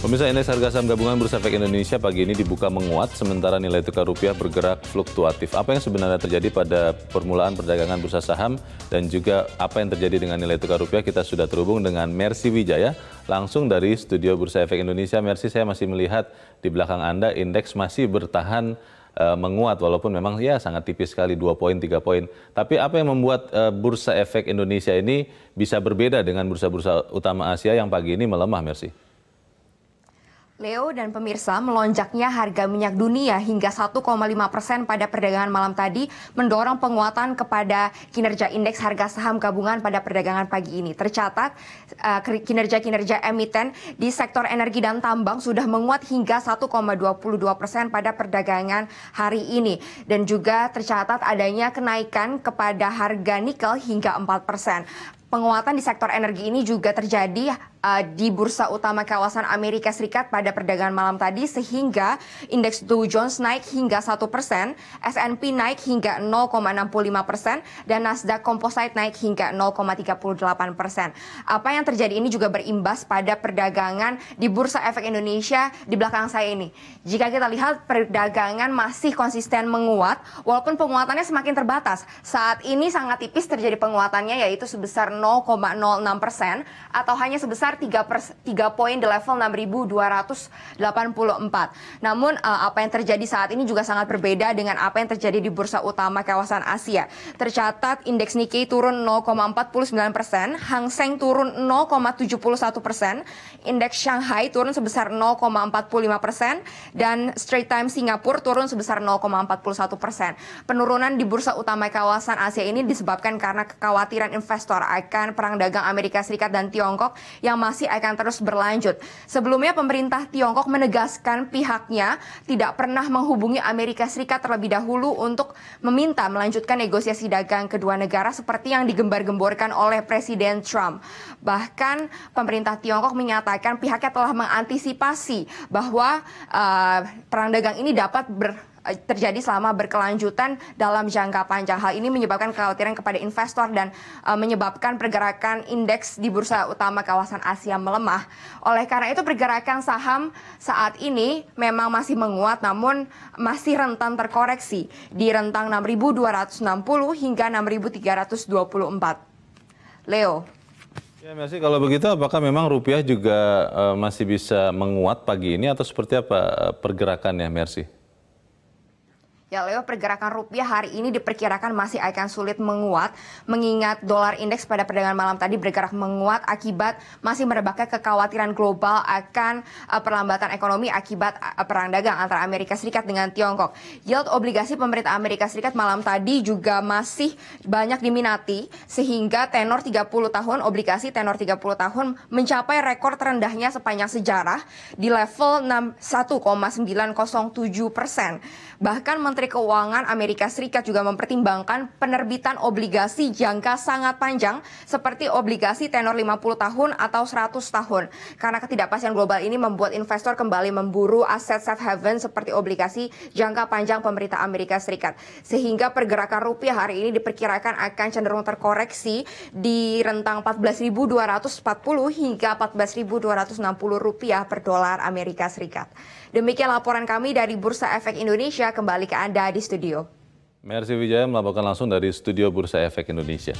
Pemirsa, indeks harga saham gabungan Bursa Efek Indonesia pagi ini dibuka menguat, sementara nilai tukar rupiah bergerak fluktuatif. Apa yang sebenarnya terjadi pada permulaan perdagangan bursa saham dan juga apa yang terjadi dengan nilai tukar rupiah, kita sudah terhubung dengan Mercy Wijaya, langsung dari studio Bursa Efek Indonesia. Mercy, saya masih melihat di belakang Anda indeks masih bertahan menguat, walaupun memang ya sangat tipis sekali, 2 poin, 3 poin. Tapi apa yang membuat Bursa Efek Indonesia ini bisa berbeda dengan bursa-bursa utama Asia yang pagi ini melemah, Mercy? Leo dan pemirsa, melonjaknya harga minyak dunia hingga 1,5% pada perdagangan malam tadi mendorong penguatan kepada kinerja indeks harga saham gabungan pada perdagangan pagi ini. Tercatat kinerja-kinerja emiten di sektor energi dan tambang sudah menguat hingga 1,22% pada perdagangan hari ini. Dan juga tercatat adanya kenaikan kepada harga nikel hingga 4%. Penguatan di sektor energi ini juga terjadi di bursa utama kawasan Amerika Serikat pada perdagangan malam tadi, sehingga indeks Dow Jones naik hingga 1%, S&P naik hingga 0,65%, dan Nasdaq Composite naik hingga 0,38%. Apa yang terjadi ini juga berimbas pada perdagangan di Bursa Efek Indonesia di belakang saya ini. Jika kita lihat, perdagangan masih konsisten menguat, walaupun penguatannya semakin terbatas. Saat ini sangat tipis terjadi penguatannya, yaitu sebesar 0,06% atau hanya sebesar 3 poin di level 6.284. Namun apa yang terjadi saat ini juga sangat berbeda dengan apa yang terjadi di bursa utama kawasan Asia. Tercatat indeks Nikkei turun 0,49%, Hang Seng turun 0,71%, indeks Shanghai turun sebesar 0,45%, dan Straits Times Singapura turun sebesar 0,41%. Penurunan di bursa utama kawasan Asia ini disebabkan karena kekhawatiran investor akan perang dagang Amerika Serikat dan Tiongkok yang masih akan terus berlanjut. Sebelumnya pemerintah Tiongkok menegaskan pihaknya tidak pernah menghubungi Amerika Serikat terlebih dahulu untuk meminta melanjutkan negosiasi dagang kedua negara seperti yang digembar-gemborkan oleh Presiden Trump. Bahkan pemerintah Tiongkok menyatakan pihaknya telah mengantisipasi bahwa perang dagang ini dapat terjadi selama berkelanjutan dalam jangka panjang. Hal ini menyebabkan kekhawatiran kepada investor dan menyebabkan pergerakan indeks di bursa utama kawasan Asia melemah. Oleh karena itu, pergerakan saham saat ini memang masih menguat, namun masih rentan terkoreksi di rentang 6.260 hingga 6.324. Leo. Ya, Mercy, kalau begitu apakah memang rupiah juga masih bisa menguat pagi ini atau seperti apa pergerakannya, Mercy? Ya, Leo, pergerakan rupiah hari ini diperkirakan masih akan sulit menguat, mengingat dolar indeks pada perdagangan malam tadi bergerak menguat akibat masih merebaknya kekhawatiran global akan perlambatan ekonomi akibat perang dagang antara Amerika Serikat dengan Tiongkok. Yield obligasi pemerintah Amerika Serikat malam tadi juga masih banyak diminati, sehingga tenor 30 tahun, obligasi tenor 30 tahun mencapai rekor terendahnya sepanjang sejarah di level 1,907%. Bahkan Menteri Keuangan Amerika Serikat juga mempertimbangkan penerbitan obligasi jangka sangat panjang seperti obligasi tenor 50 tahun atau 100 tahun. Karena ketidakpastian global ini membuat investor kembali memburu aset safe haven seperti obligasi jangka panjang pemerintah Amerika Serikat. Sehingga pergerakan rupiah hari ini diperkirakan akan cenderung terkoreksi di rentang 14.240 hingga 14.260 rupiah per dolar Amerika Serikat. Demikian laporan kami dari Bursa Efek Indonesia, kembali ke Anda di studio. Mercy Wijaya melaporkan langsung dari studio Bursa Efek Indonesia.